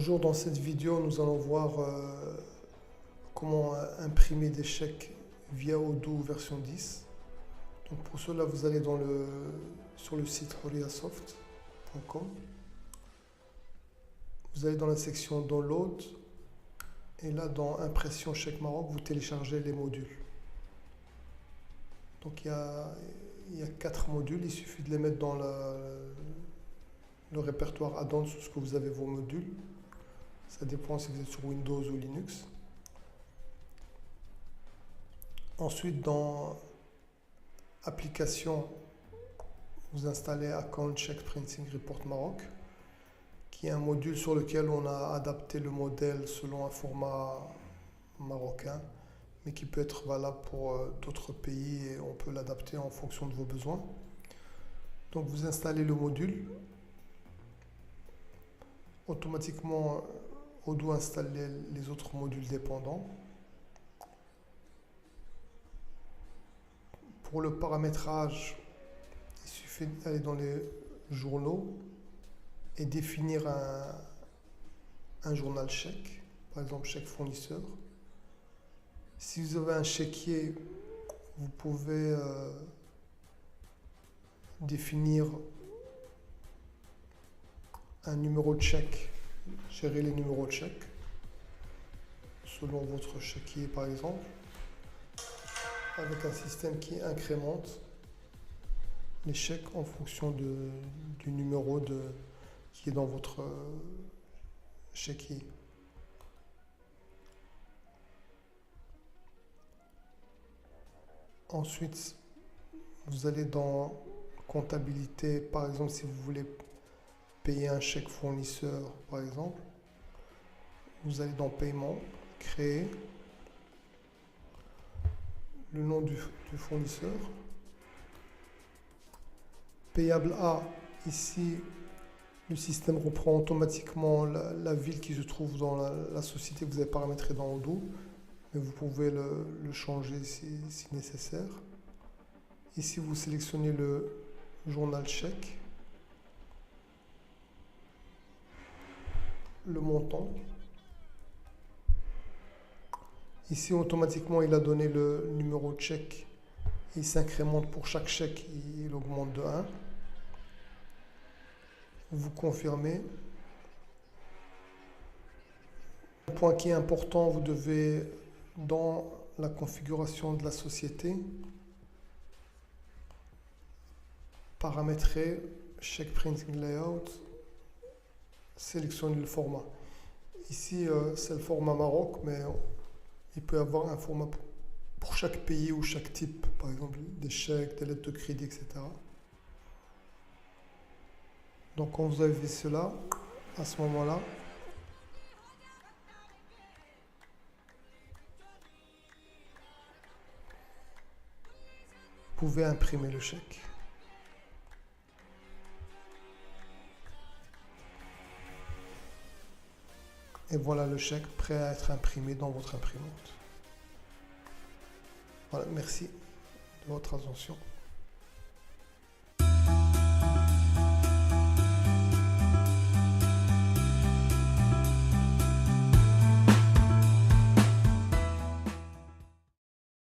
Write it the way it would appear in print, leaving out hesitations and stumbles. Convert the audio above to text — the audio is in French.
Bonjour, dans cette vidéo, nous allons voir comment imprimer des chèques via Odoo version 10. Donc pour cela, vous allez sur le site horiasoft.com. Vous allez dans la section Download et là, dans Impression Chèque Maroc, vous téléchargez les modules. Donc il y a 4 modules, il suffit de les mettre dans le répertoire add-ons sur ce que vous avez vos modules. Ça dépend si vous êtes sur Windows ou Linux. Ensuite, dans Application, vous installez Account Check Printing Report Maroc, qui est un module sur lequel on a adapté le modèle selon un format marocain, mais qui peut être valable pour d'autres pays et on peut l'adapter en fonction de vos besoins. Donc vous installez le module. Automatiquement, Odoo installe les autres modules dépendants. Pour le paramétrage, il suffit d'aller dans les journaux et définir un journal chèque, par exemple chèque fournisseur. Si vous avez un chéquier, vous pouvez définir un numéro de chèque, gérer les numéros de chèque selon votre chéquier par exemple, avec un système qui incrémente les chèques en fonction du numéro qui est dans votre chéquier. Ensuite, vous allez dans comptabilité, par exemple si vous voulez payer un chèque fournisseur, par exemple, vous allez dans paiement, créer le nom du fournisseur, payable à, ici le système reprend automatiquement la ville qui se trouve dans la société que vous avez paramétrée dans Odoo, mais vous pouvez le changer si nécessaire. Ici vous sélectionnez le journal chèque, le montant. Ici, automatiquement, il a donné le numéro de chèque. Il s'incrémente pour chaque chèque, il augmente de 1. Vous confirmez. Un point qui est important, vous devez, dans la configuration de la société, paramétrer Check Printing Layout, sélectionner le format. Ici, c'est le format Maroc, mais il peut y avoir un format pour chaque pays ou chaque type, par exemple des chèques, des lettres de crédit, etc. Donc quand vous avez cela, à ce moment-là, vous pouvez imprimer le chèque. Et voilà le chèque prêt à être imprimé dans votre imprimante. Voilà, merci de votre attention.